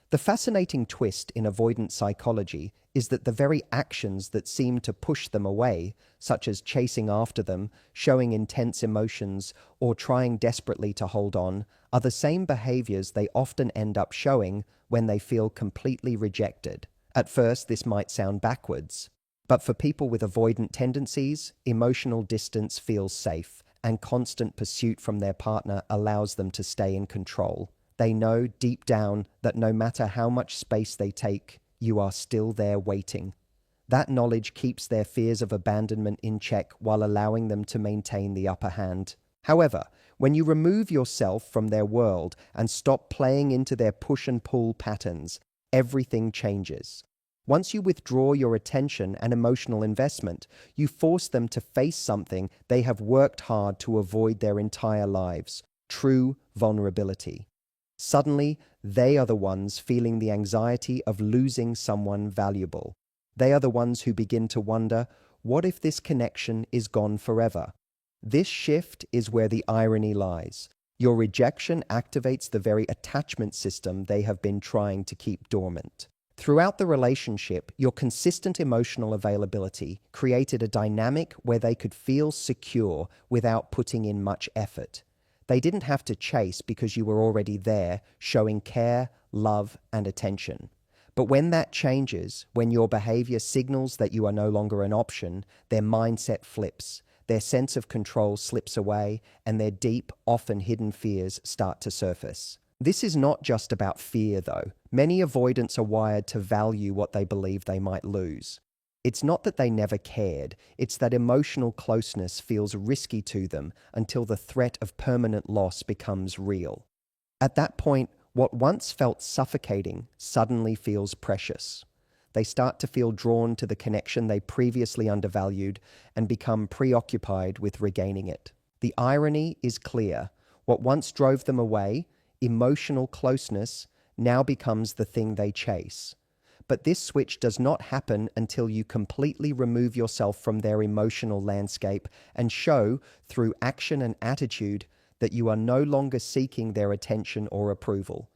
The fascinating twist in avoidant psychology is that the very actions that seem to push them away, such as chasing after them, showing intense emotions, or trying desperately to hold on, are the same behaviors they often end up showing when they feel completely rejected. At first, this might sound backwards, but for people with avoidant tendencies, emotional distance feels safe, and constant pursuit from their partner allows them to stay in control. They know deep down that no matter how much space they take, you are still there waiting. That knowledge keeps their fears of abandonment in check while allowing them to maintain the upper hand. However, when you remove yourself from their world and stop playing into their push and pull patterns, everything changes. Once you withdraw your attention and emotional investment, you force them to face something they have worked hard to avoid their entire lives: true vulnerability. Suddenly, they are the ones feeling the anxiety of losing someone valuable. They are the ones who begin to wonder, what if this connection is gone forever? This shift is where the irony lies. Your rejection activates the very attachment system they have been trying to keep dormant. Throughout the relationship, your consistent emotional availability created a dynamic where they could feel secure without putting in much effort. They didn't have to chase because you were already there, showing care, love, and attention. But when that changes, when your behavior signals that you are no longer an option, their mindset flips, their sense of control slips away, and their deep, often hidden fears start to surface. This is not just about fear, though. Many avoidants are wired to value what they believe they might lose. It's not that they never cared, it's that emotional closeness feels risky to them until the threat of permanent loss becomes real. At that point, what once felt suffocating suddenly feels precious. They start to feel drawn to the connection they previously undervalued and become preoccupied with regaining it. The irony is clear. What once drove them away, emotional closeness, now becomes the thing they chase. But this switch does not happen until you completely remove yourself from their emotional landscape and show, through action and attitude, that you are no longer seeking their attention or approval.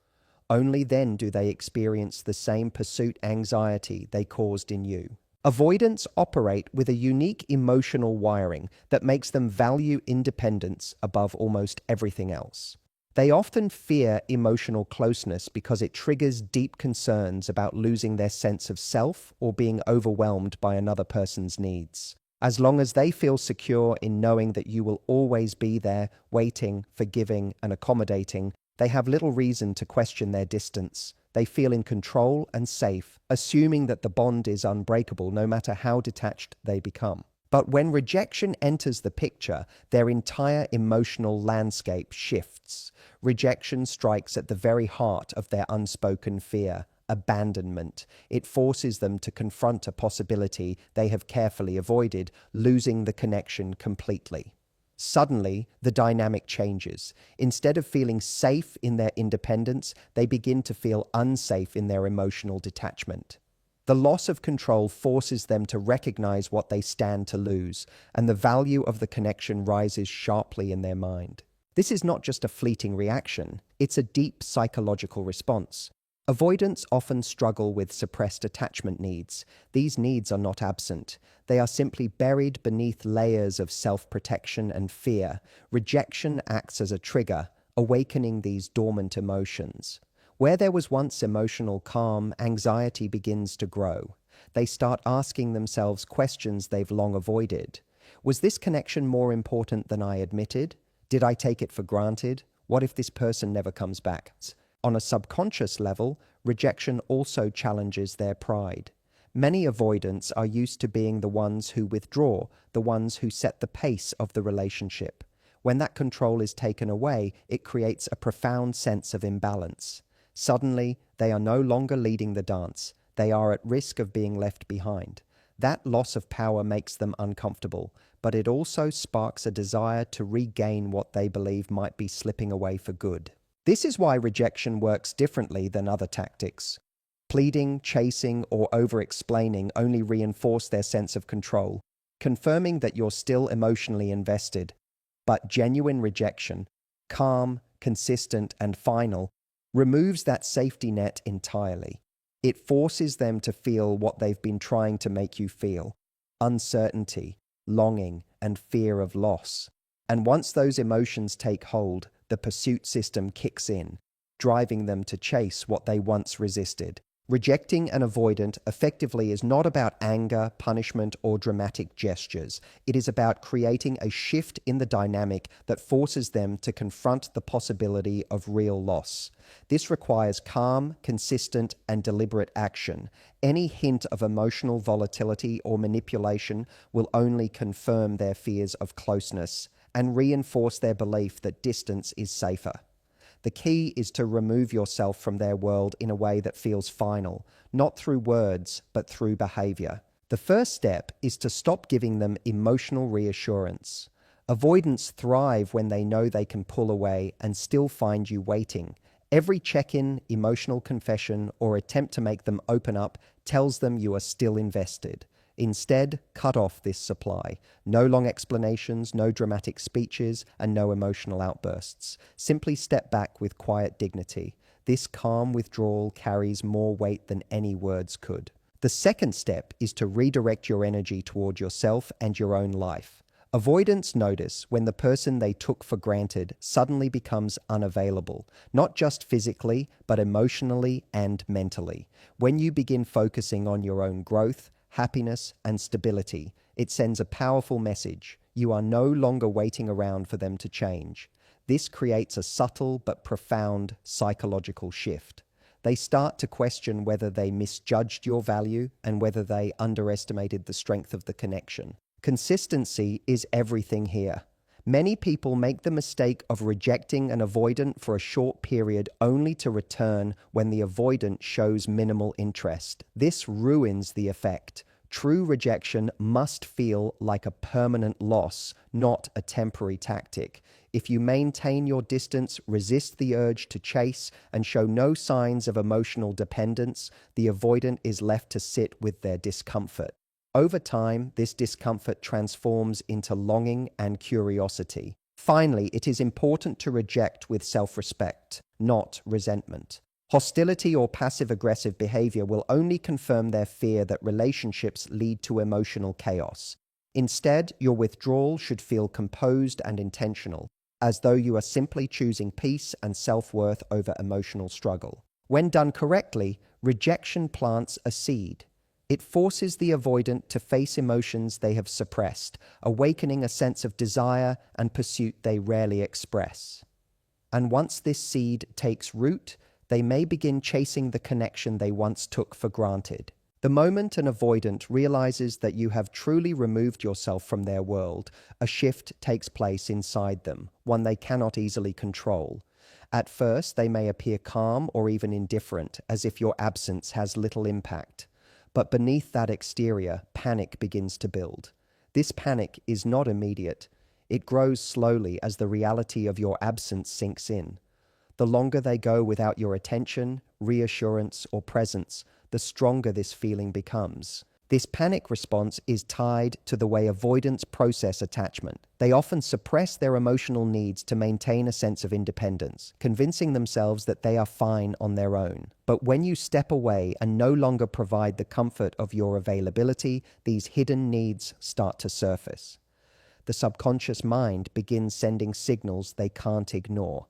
Only then do they experience the same pursuit anxiety they caused in you. Avoidants operate with a unique emotional wiring that makes them value independence above almost everything else. They often fear emotional closeness because it triggers deep concerns about losing their sense of self or being overwhelmed by another person's needs. As long as they feel secure in knowing that you will always be there, waiting, forgiving, and accommodating, they have little reason to question their distance. They feel in control and safe, assuming that the bond is unbreakable no matter how detached they become. But when rejection enters the picture, their entire emotional landscape shifts. Rejection strikes at the very heart of their unspoken fear: abandonment. It forces them to confront a possibility they have carefully avoided: losing the connection completely. Suddenly, the dynamic changes. Instead of feeling safe in their independence, they begin to feel unsafe in their emotional detachment. The loss of control forces them to recognize what they stand to lose, and the value of the connection rises sharply in their mind. This is not just a fleeting reaction, it's a deep psychological response. Avoidants often struggle with suppressed attachment needs. These needs are not absent. They are simply buried beneath layers of self-protection and fear. Rejection acts as a trigger, awakening these dormant emotions. Where there was once emotional calm, anxiety begins to grow. They start asking themselves questions they've long avoided. Was this connection more important than I admitted? Did I take it for granted? What if this person never comes back? On a subconscious level, rejection also challenges their pride. Many avoidants are used to being the ones who withdraw, the ones who set the pace of the relationship. When that control is taken away, it creates a profound sense of imbalance. Suddenly, they are no longer leading the dance. They are at risk of being left behind. That loss of power makes them uncomfortable, but it also sparks a desire to regain what they believe might be slipping away for good. This is why rejection works differently than other tactics. Pleading, chasing, or over-explaining only reinforce their sense of control, confirming that you're still emotionally invested. But genuine rejection, calm, consistent, and final, removes that safety net entirely. It forces them to feel what they've been trying to make you feel: uncertainty, longing, and fear of loss. And once those emotions take hold, the pursuit system kicks in, driving them to chase what they once resisted. Rejecting an avoidant effectively is not about anger, punishment, or dramatic gestures. It is about creating a shift in the dynamic that forces them to confront the possibility of real loss. This requires calm, consistent, and deliberate action. Any hint of emotional volatility or manipulation will only confirm their fears of closeness and reinforce their belief that distance is safer. The key is to remove yourself from their world in a way that feels final, not through words, but through behavior. The first step is to stop giving them emotional reassurance. Avoidants thrive when they know they can pull away and still find you waiting. Every check-in, emotional confession, or attempt to make them open up tells them you are still invested. Instead, cut off this supply. No long explanations, no dramatic speeches, and no emotional outbursts. Simply step back with quiet dignity. This calm withdrawal carries more weight than any words could. The second step is to redirect your energy toward yourself and your own life. Avoidants notice when the person they took for granted suddenly becomes unavailable, not just physically, but emotionally and mentally. When you begin focusing on your own growth, happiness, and stability, it sends a powerful message. You are no longer waiting around for them to change. This creates a subtle but profound psychological shift. They start to question whether they misjudged your value and whether they underestimated the strength of the connection. Consistency is everything here. Many people make the mistake of rejecting an avoidant for a short period only to return when the avoidant shows minimal interest. This ruins the effect. True rejection must feel like a permanent loss, not a temporary tactic. If you maintain your distance, resist the urge to chase, and show no signs of emotional dependence, the avoidant is left to sit with their discomfort. Over time, this discomfort transforms into longing and curiosity. Finally, it is important to reject with self-respect, not resentment. Hostility or passive-aggressive behavior will only confirm their fear that relationships lead to emotional chaos. Instead, your withdrawal should feel composed and intentional, as though you are simply choosing peace and self-worth over emotional struggle. When done correctly, rejection plants a seed. It forces the avoidant to face emotions they have suppressed, awakening a sense of desire and pursuit they rarely express. And once this seed takes root, they may begin chasing the connection they once took for granted. The moment an avoidant realizes that you have truly removed yourself from their world, a shift takes place inside them, one they cannot easily control. At first, they may appear calm or even indifferent, as if your absence has little impact. But beneath that exterior, panic begins to build. This panic is not immediate. It grows slowly as the reality of your absence sinks in. The longer they go without your attention, reassurance, or presence, the stronger this feeling becomes. This panic response is tied to the way avoidants process attachment. They often suppress their emotional needs to maintain a sense of independence, convincing themselves that they are fine on their own. But when you step away and no longer provide the comfort of your availability, these hidden needs start to surface. The subconscious mind begins sending signals they can't ignore.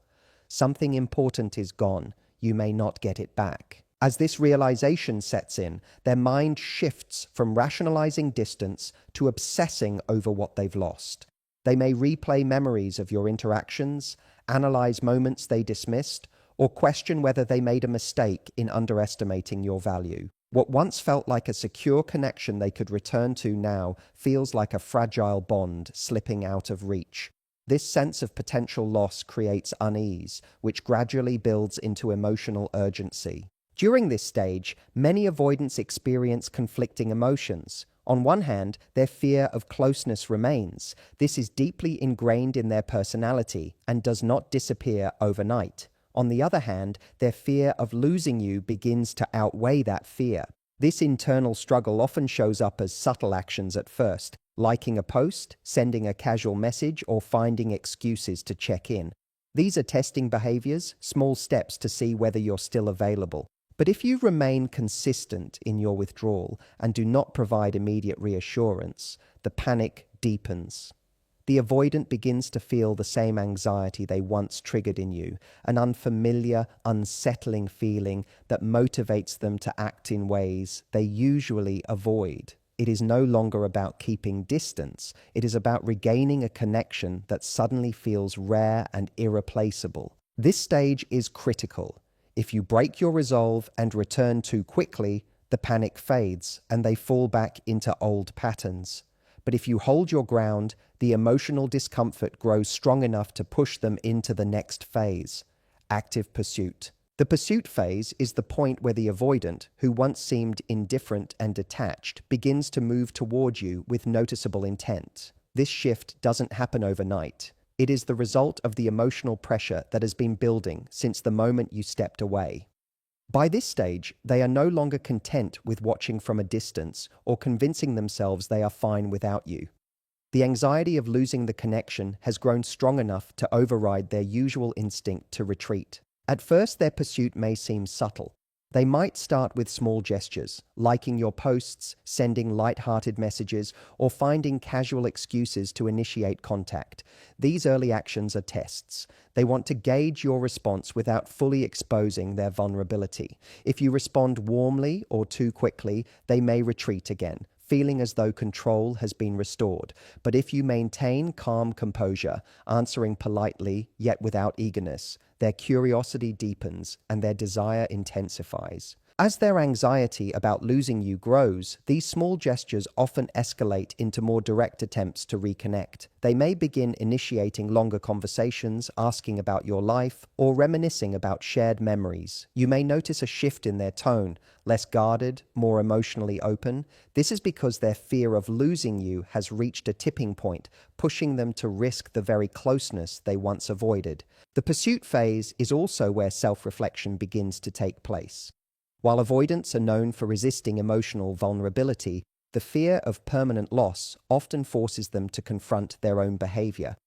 Something important is gone. You may not get it back. As this realization sets in, their mind shifts from rationalizing distance to obsessing over what they've lost. They may replay memories of your interactions, analyze moments they dismissed, or question whether they made a mistake in underestimating your value. What once felt like a secure connection they could return to now feels like a fragile bond slipping out of reach. This sense of potential loss creates unease, which gradually builds into emotional urgency. During this stage, many avoidants experience conflicting emotions. On one hand, their fear of closeness remains. This is deeply ingrained in their personality and does not disappear overnight. On the other hand, their fear of losing you begins to outweigh that fear. This internal struggle often shows up as subtle actions at first, liking a post, sending a casual message, or finding excuses to check in. These are testing behaviors, small steps to see whether you're still available. But if you remain consistent in your withdrawal and do not provide immediate reassurance, the panic deepens. The avoidant begins to feel the same anxiety they once triggered in you, an unfamiliar, unsettling feeling that motivates them to act in ways they usually avoid. It is no longer about keeping distance. It is about regaining a connection that suddenly feels rare and irreplaceable. This stage is critical. If you break your resolve and return too quickly, the panic fades and they fall back into old patterns. But if you hold your ground, the emotional discomfort grows strong enough to push them into the next phase, active pursuit. The pursuit phase is the point where the avoidant, who once seemed indifferent and detached, begins to move toward you with noticeable intent. This shift doesn't happen overnight. It is the result of the emotional pressure that has been building since the moment you stepped away. By this stage, they are no longer content with watching from a distance or convincing themselves they are fine without you. The anxiety of losing the connection has grown strong enough to override their usual instinct to retreat. At first, their pursuit may seem subtle. They might start with small gestures, liking your posts, sending light-hearted messages, or finding casual excuses to initiate contact. These early actions are tests. They want to gauge your response without fully exposing their vulnerability. If you respond warmly or too quickly, they may retreat again, feeling as though control has been restored. But if you maintain calm composure, answering politely yet without eagerness, their curiosity deepens and their desire intensifies. As their anxiety about losing you grows, these small gestures often escalate into more direct attempts to reconnect. They may begin initiating longer conversations, asking about your life, or reminiscing about shared memories. You may notice a shift in their tone, less guarded, more emotionally open. This is because their fear of losing you has reached a tipping point, pushing them to risk the very closeness they once avoided. The pursuit phase is also where self-reflection begins to take place. While avoidants are known for resisting emotional vulnerability, the fear of permanent loss often forces them to confront their own behavior.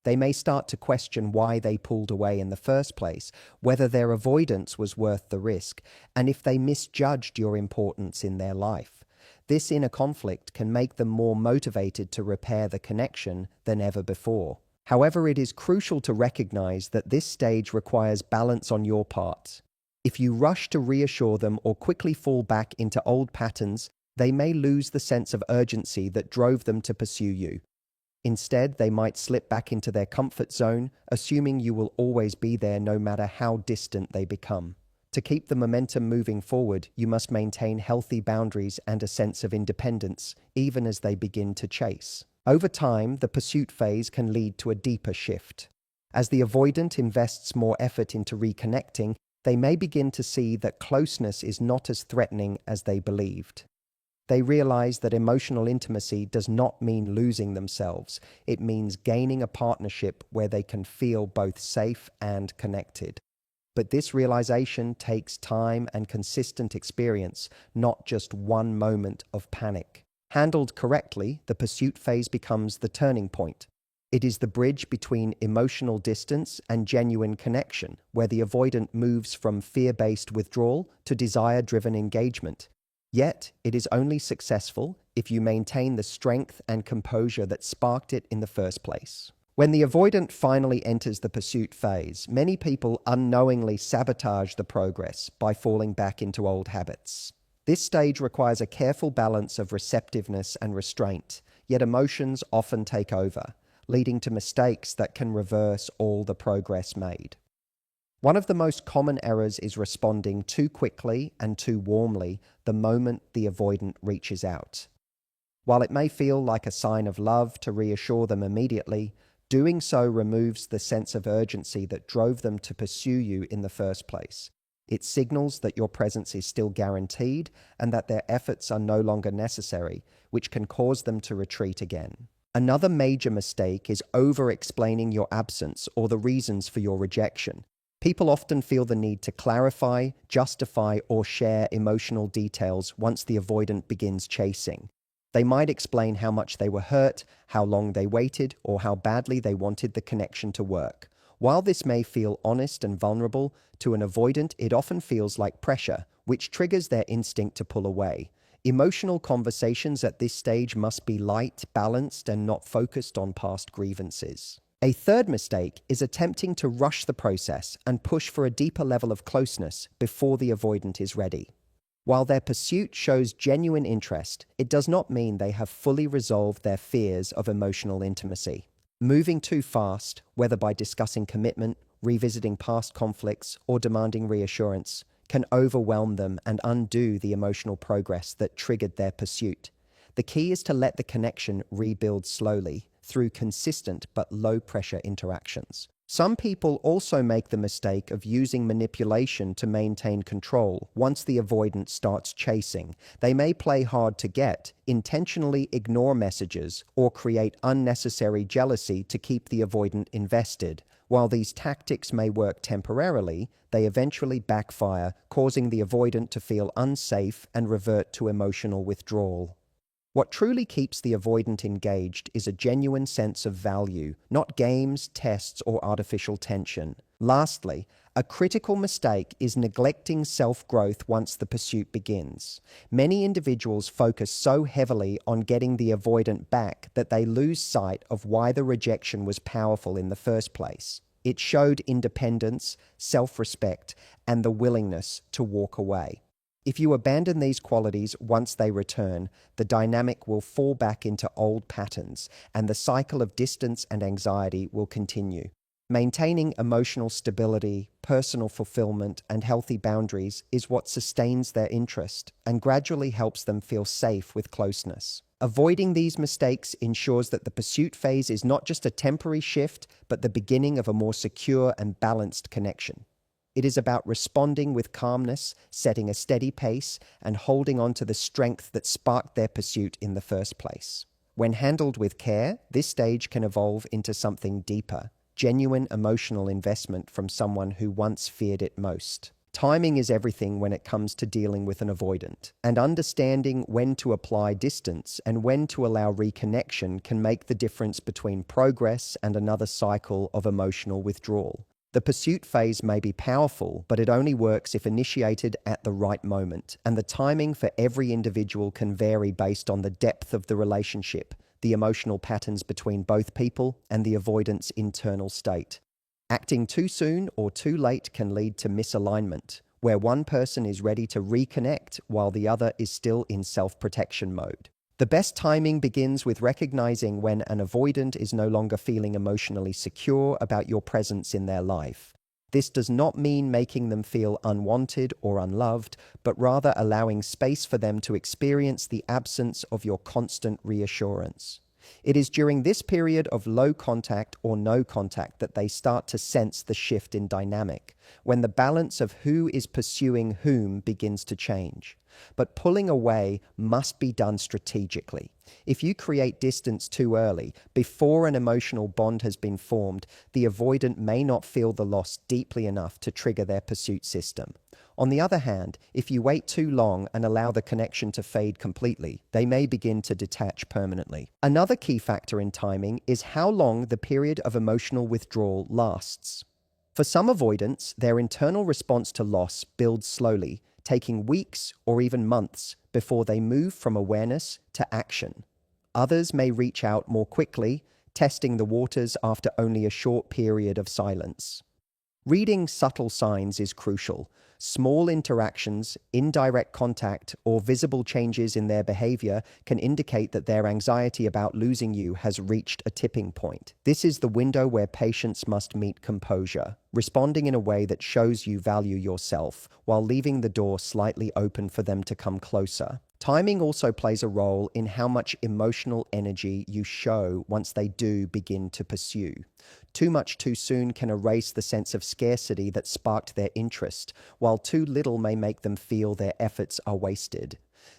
They may start to question why they pulled away in the first place, whether their avoidance was worth the risk, and if they misjudged your importance in their life. This inner conflict can make them more motivated to repair the connection than ever before. However, it is crucial to recognize that this stage requires balance on your part. If you rush to reassure them or quickly fall back into old patterns, they may lose the sense of urgency that drove them to pursue you. Instead, they might slip back into their comfort zone, assuming you will always be there no matter how distant they become. To keep the momentum moving forward, you must maintain healthy boundaries and a sense of independence, even as they begin to chase. Over time, the pursuit phase can lead to a deeper shift. As the avoidant invests more effort into reconnecting, they may begin to see that closeness is not as threatening as they believed. They realize that emotional intimacy does not mean losing themselves. It means gaining a partnership where they can feel both safe and connected. But this realization takes time and consistent experience, not just one moment of panic. Handled correctly, the pursuit phase becomes the turning point. It is the bridge between emotional distance and genuine connection, where the avoidant moves from fear-based withdrawal to desire-driven engagement. Yet, it is only successful if you maintain the strength and composure that sparked it in the first place. When the avoidant finally enters the pursuit phase, many people unknowingly sabotage the progress by falling back into old habits. This stage requires a careful balance of receptiveness and restraint, yet emotions often take over, leading to mistakes that can reverse all the progress made. One of the most common errors is responding too quickly and too warmly the moment the avoidant reaches out. While it may feel like a sign of love to reassure them immediately, doing so removes the sense of urgency that drove them to pursue you in the first place. It signals that your presence is still guaranteed and that their efforts are no longer necessary, which can cause them to retreat again. Another major mistake is over-explaining your absence or the reasons for your rejection. People often feel the need to clarify, justify, or share emotional details once the avoidant begins chasing. They might explain how much they were hurt, how long they waited, or how badly they wanted the connection to work. While this may feel honest and vulnerable, to an avoidant it often feels like pressure, which triggers their instinct to pull away. Emotional conversations at this stage must be light, balanced, and not focused on past grievances. A third mistake is attempting to rush the process and push for a deeper level of closeness before the avoidant is ready. While their pursuit shows genuine interest, it does not mean they have fully resolved their fears of emotional intimacy. Moving too fast, whether by discussing commitment, revisiting past conflicts, or demanding reassurance, can overwhelm them and undo the emotional progress that triggered their pursuit. The key is to let the connection rebuild slowly through consistent but low-pressure interactions. Some people also make the mistake of using manipulation to maintain control. Once the avoidant starts chasing, they may play hard to get, intentionally ignore messages, or create unnecessary jealousy to keep the avoidant invested. While these tactics may work temporarily, they eventually backfire, causing the avoidant to feel unsafe and revert to emotional withdrawal. What truly keeps the avoidant engaged is a genuine sense of value, not games, tests, or artificial tension. Lastly, a critical mistake is neglecting self-growth once the pursuit begins. Many individuals focus so heavily on getting the avoidant back that they lose sight of why the rejection was powerful in the first place. It showed independence, self-respect, and the willingness to walk away. If you abandon these qualities once they return, the dynamic will fall back into old patterns, and the cycle of distance and anxiety will continue. Maintaining emotional stability, personal fulfillment, and healthy boundaries is what sustains their interest and gradually helps them feel safe with closeness. Avoiding these mistakes ensures that the pursuit phase is not just a temporary shift, but the beginning of a more secure and balanced connection. It is about responding with calmness, setting a steady pace, and holding on to the strength that sparked their pursuit in the first place. When handled with care, this stage can evolve into something deeper, genuine emotional investment from someone who once feared it most. Timing is everything when it comes to dealing with an avoidant, and understanding when to apply distance and when to allow reconnection can make the difference between progress and another cycle of emotional withdrawal. The pursuit phase may be powerful, but it only works if initiated at the right moment, and the timing for every individual can vary based on the depth of the relationship, the emotional patterns between both people, and the avoidant's internal state. Acting too soon or too late can lead to misalignment, where one person is ready to reconnect while the other is still in self-protection mode. The best timing begins with recognizing when an avoidant is no longer feeling emotionally secure about your presence in their life. This does not mean making them feel unwanted or unloved, but rather allowing space for them to experience the absence of your constant reassurance. It is during this period of low contact or no contact that they start to sense the shift in dynamic, when the balance of who is pursuing whom begins to change. But pulling away must be done strategically. If you create distance too early, before an emotional bond has been formed, the avoidant may not feel the loss deeply enough to trigger their pursuit system. On the other hand, if you wait too long and allow the connection to fade completely, they may begin to detach permanently. Another key factor in timing is how long the period of emotional withdrawal lasts. For some avoidants, their internal response to loss builds slowly, taking weeks or even months before they move from awareness to action. Others may reach out more quickly, testing the waters after only a short period of silence. Reading subtle signs is crucial. Small interactions, indirect contact, or visible changes in their behavior can indicate that their anxiety about losing you has reached a tipping point. This is the window where patience must meet composure, responding in a way that shows you value yourself, while leaving the door slightly open for them to come closer. Timing also plays a role in how much emotional energy you show once they do begin to pursue. Too much too soon can erase the sense of scarcity that sparked their interest, while too little may make them feel their efforts are wasted.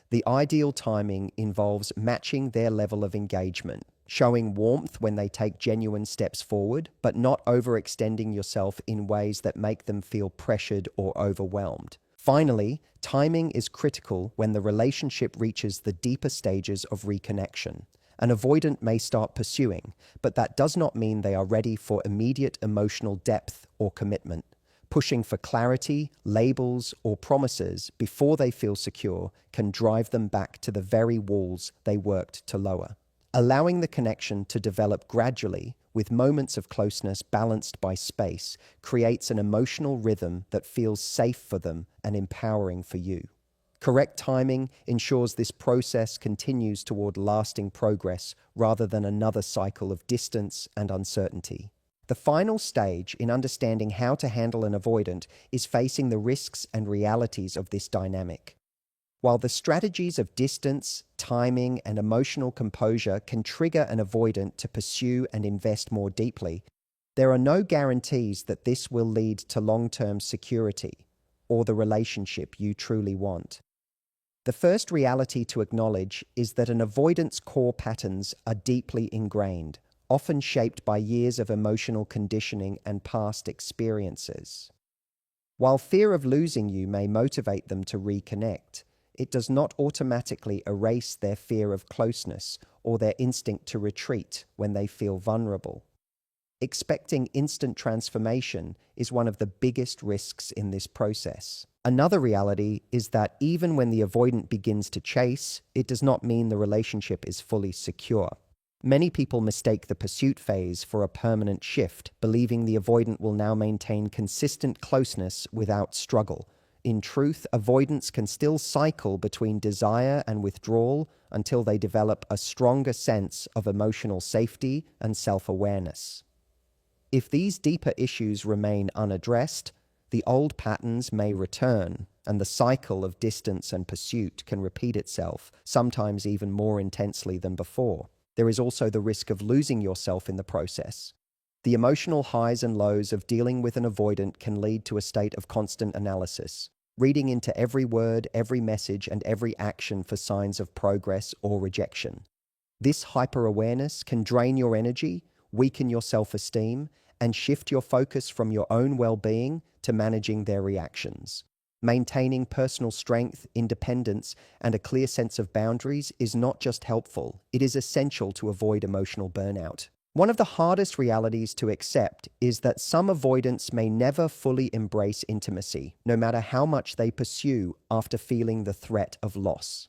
The ideal timing involves matching their level of engagement, showing warmth when they take genuine steps forward, but not overextending yourself in ways that make them feel pressured or overwhelmed. Finally, timing is critical when the relationship reaches the deeper stages of reconnection. An avoidant may start pursuing, but that does not mean they are ready for immediate emotional depth or commitment. Pushing for clarity, labels, or promises before they feel secure can drive them back to the very walls they worked to lower. Allowing the connection to develop gradually, with moments of closeness balanced by space, creates an emotional rhythm that feels safe for them and empowering for you. Correct timing ensures this process continues toward lasting progress rather than another cycle of distance and uncertainty. The final stage in understanding how to handle an avoidant is facing the risks and realities of this dynamic. While the strategies of distance, timing, and emotional composure can trigger an avoidant to pursue and invest more deeply, there are no guarantees that this will lead to long-term security or the relationship you truly want. The first reality to acknowledge is that an avoidant's core patterns are deeply ingrained, often shaped by years of emotional conditioning and past experiences. While fear of losing you may motivate them to reconnect, it does not automatically erase their fear of closeness or their instinct to retreat when they feel vulnerable. Expecting instant transformation is one of the biggest risks in this process. Another reality is that even when the avoidant begins to chase, it does not mean the relationship is fully secure. Many people mistake the pursuit phase for a permanent shift, believing the avoidant will now maintain consistent closeness without struggle. In truth, avoidants can still cycle between desire and withdrawal until they develop a stronger sense of emotional safety and self-awareness. If these deeper issues remain unaddressed, the old patterns may return, and the cycle of distance and pursuit can repeat itself, sometimes even more intensely than before. There is also the risk of losing yourself in the process. The emotional highs and lows of dealing with an avoidant can lead to a state of constant analysis, reading into every word, every message, and every action for signs of progress or rejection. This hyper-awareness can drain your energy, weaken your self-esteem, and shift your focus from your own well-being to managing their reactions. Maintaining personal strength, independence, and a clear sense of boundaries is not just helpful, it is essential to avoid emotional burnout. One of the hardest realities to accept is that some avoidants may never fully embrace intimacy, no matter how much they pursue after feeling the threat of loss.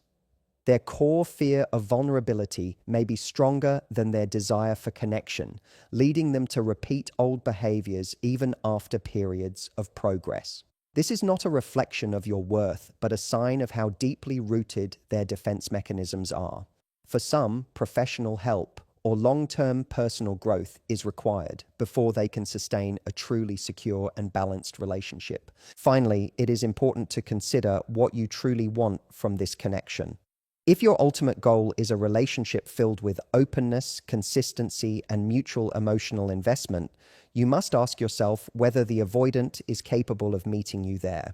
Their core fear of vulnerability may be stronger than their desire for connection, leading them to repeat old behaviors even after periods of progress. This is not a reflection of your worth, but a sign of how deeply rooted their defense mechanisms are. For some, professional help or long-term personal growth is required before they can sustain a truly secure and balanced relationship. Finally, it is important to consider what you truly want from this connection. If your ultimate goal is a relationship filled with openness, consistency, and mutual emotional investment, you must ask yourself whether the avoidant is capable of meeting you there,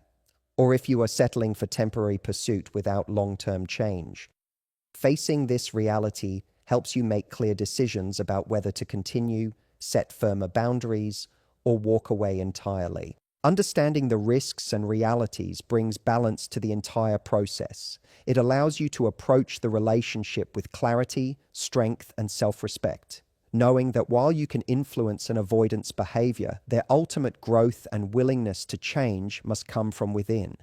or if you are settling for temporary pursuit without long-term change. Facing this reality helps you make clear decisions about whether to continue, set firmer boundaries, or walk away entirely. Understanding the risks and realities brings balance to the entire process. It allows you to approach the relationship with clarity, strength, and self-respect, knowing that while you can influence an avoidant's behavior, their ultimate growth and willingness to change must come from within.